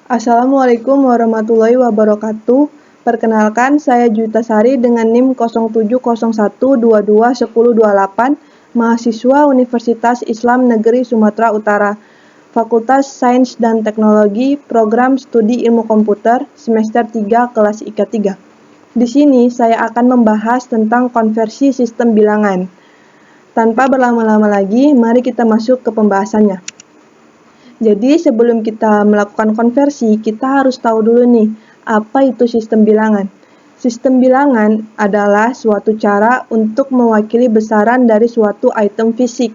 Assalamualaikum warahmatullahi wabarakatuh. Perkenalkan, saya Jutasari dengan NIM 0701221028, mahasiswa Universitas Islam Negeri Sumatera Utara, Fakultas Sains dan Teknologi, Program Studi Ilmu Komputer, semester 3, kelas IK 3. Di sini saya akan membahas tentang konversi sistem bilangan. Tanpa berlama-lama lagi, mari kita masuk ke pembahasannya. Jadi sebelum kita melakukan konversi, kita harus tahu dulu nih, apa itu sistem bilangan. Sistem bilangan adalah suatu cara untuk mewakili besaran dari suatu item fisik.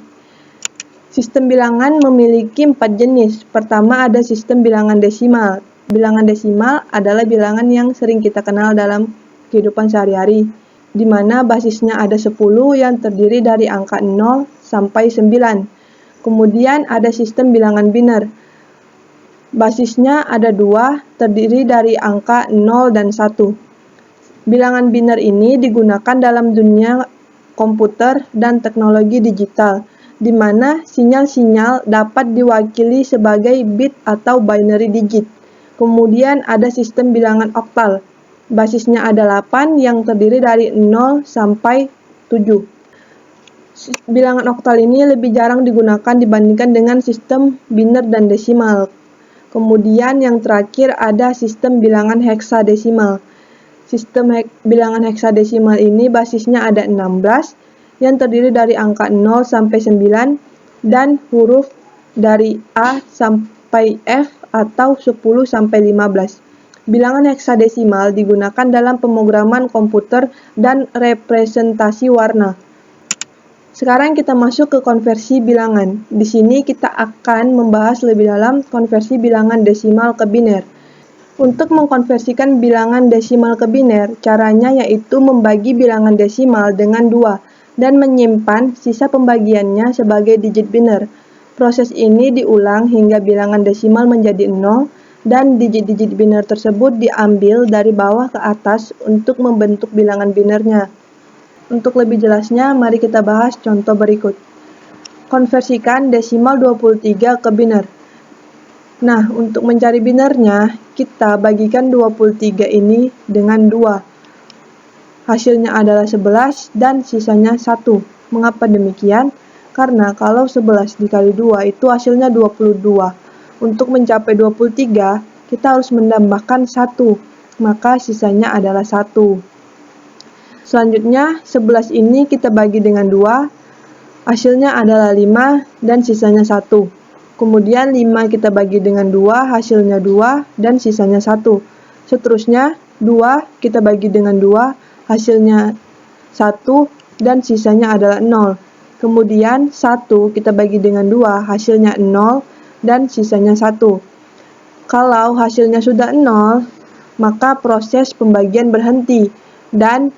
Sistem bilangan memiliki 4 jenis. Pertama ada sistem bilangan desimal. Bilangan desimal adalah bilangan yang sering kita kenal dalam kehidupan sehari-hari, di mana basisnya ada 10 yang terdiri dari angka 0 sampai 9. Kemudian ada sistem bilangan biner. Basisnya ada 2, terdiri dari angka 0 dan 1. Bilangan biner ini digunakan dalam dunia komputer dan teknologi digital, di mana sinyal-sinyal dapat diwakili sebagai bit atau binary digit. Kemudian ada sistem bilangan oktal. Basisnya ada 8 yang terdiri dari 0 sampai 7. Bilangan oktal ini lebih jarang digunakan dibandingkan dengan sistem biner dan desimal. Kemudian yang terakhir ada sistem bilangan heksadesimal. Sistem bilangan heksadesimal ini basisnya ada 16 yang terdiri dari angka 0 sampai 9 dan huruf dari A sampai F atau 10 sampai 15. Bilangan heksadesimal digunakan dalam pemrograman komputer dan representasi warna. Sekarang kita masuk ke konversi bilangan. Di sini kita akan membahas lebih dalam konversi bilangan desimal ke biner. Untuk mengkonversikan bilangan desimal ke biner, caranya yaitu membagi bilangan desimal dengan 2 dan menyimpan sisa pembagiannya sebagai digit biner. Proses ini diulang hingga bilangan desimal menjadi 0 dan digit-digit biner tersebut diambil dari bawah ke atas untuk membentuk bilangan binernya. Untuk lebih jelasnya, mari kita bahas contoh berikut. Konversikan desimal 23 ke biner. Nah, untuk mencari binernya, kita bagikan 23 ini dengan 2. Hasilnya adalah 11 dan sisanya 1. Mengapa demikian? Karena kalau 11 dikali 2 itu hasilnya 22. Untuk mencapai 23, kita harus menambahkan 1. Maka sisanya adalah 1. Selanjutnya, 11 ini kita bagi dengan 2, hasilnya adalah 5 dan sisanya 1. Kemudian 5 kita bagi dengan 2, hasilnya 2 dan sisanya 1. Seterusnya, 2 kita bagi dengan 2, hasilnya 1 dan sisanya adalah 0. Kemudian 1 kita bagi dengan 2, hasilnya 0 dan sisanya 1. Kalau hasilnya sudah 0, maka proses pembagian berhenti dan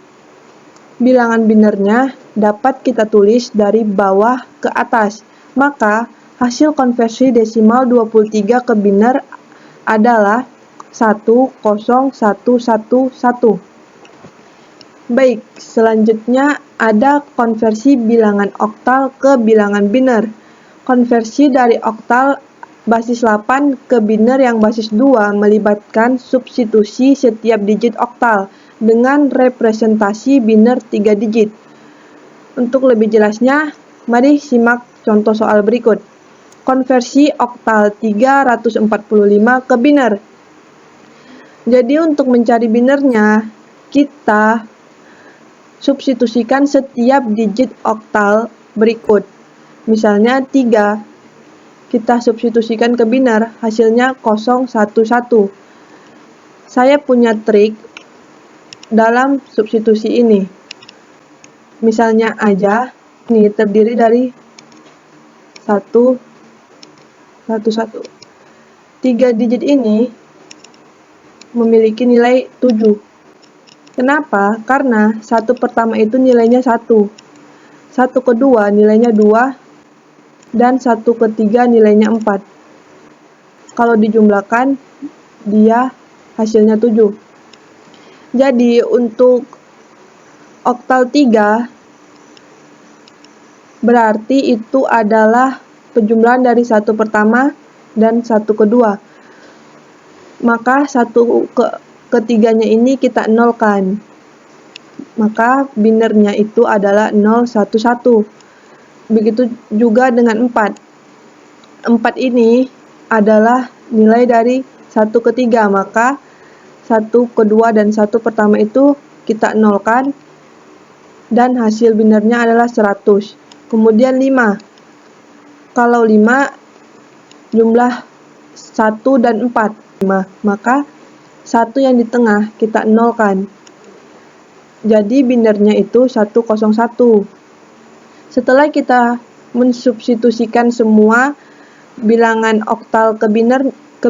bilangan binernya dapat kita tulis dari bawah ke atas. Maka hasil konversi desimal 23 ke biner adalah 10111. Baik, selanjutnya ada konversi bilangan oktal ke bilangan biner. Konversi dari oktal basis 8 ke biner yang basis 2 melibatkan substitusi setiap digit oktal dengan representasi biner 3 digit. Untuk lebih jelasnya, mari simak contoh soal berikut. Konversi oktal 345 ke biner. Jadi untuk mencari binernya, kita substitusikan setiap digit oktal berikut. Misalnya 3, kita substitusikan ke biner, hasilnya 011. Saya punya trik dalam substitusi ini. Misalnya aja, ini terdiri dari 1, 1. 3 digit ini memiliki nilai 7. Kenapa? Karena 1 pertama itu nilainya 1. 1 kedua nilainya 2. Dan 1 ketiga nilainya 4. Kalau dijumlahkan, dia hasilnya 7. Jadi untuk oktal 3 berarti itu adalah penjumlahan dari 1 pertama dan 1 kedua. maka ketiganya ini kita nolkan. Maka binernya itu adalah 0, 1, 1. Begitu juga dengan 4. 4 ini adalah nilai dari 1 ke 3, maka 1 kedua dan 1 pertama itu kita nolkan dan hasil binernya adalah 100. Kemudian 5. Kalau 5 jumlah 1 dan 4, maka 1 yang di tengah kita nolkan. Jadi binernya itu 101. Setelah kita mensubstitusikan semua bilangan oktal ke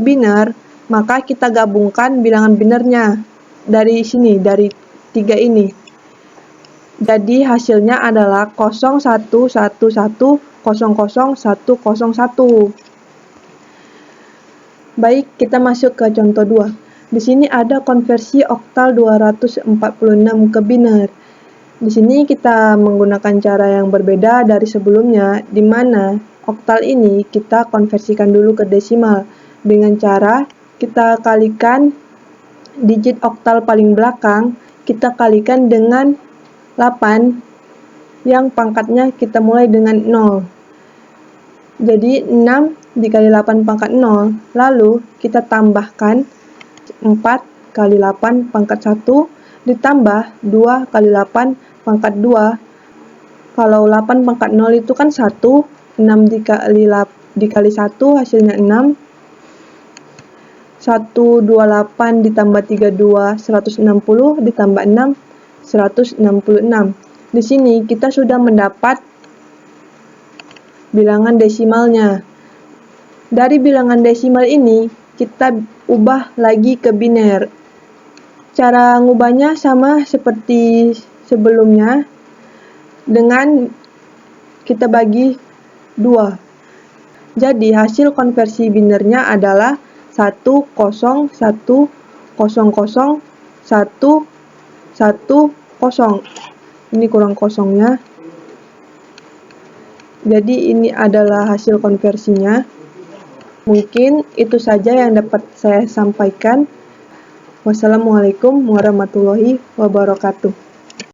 biner, maka kita gabungkan bilangan binernya dari sini, dari 3 ini. Jadi hasilnya adalah 0111000101. Baik, kita masuk ke contoh 2. Di sini ada konversi oktal 246 ke biner. Di sini kita menggunakan cara yang berbeda dari sebelumnya, di mana oktal ini kita konversikan dulu ke desimal dengan cara kita kalikan digit oktal paling belakang, kita kalikan dengan 8 yang pangkatnya kita mulai dengan 0. Jadi 6 dikali 8 pangkat 0, lalu kita tambahkan 4 kali 8 pangkat 1 ditambah 2 kali 8 pangkat 2. Kalau 8 pangkat 0 itu kan 1, 6 dikali 1 hasilnya 6. 128 ditambah 32, 160 ditambah 6, 166. Di sini kita sudah mendapat bilangan desimalnya. Dari bilangan desimal ini kita ubah lagi ke biner. Cara ngubahnya sama seperti sebelumnya dengan kita bagi 2. Jadi hasil konversi binernya adalah 101001110. Ini kurang kosongnya. Jadi ini adalah hasil konversinya. Mungkin itu saja yang dapat saya sampaikan. Wassalamualaikum warahmatullahi wabarakatuh.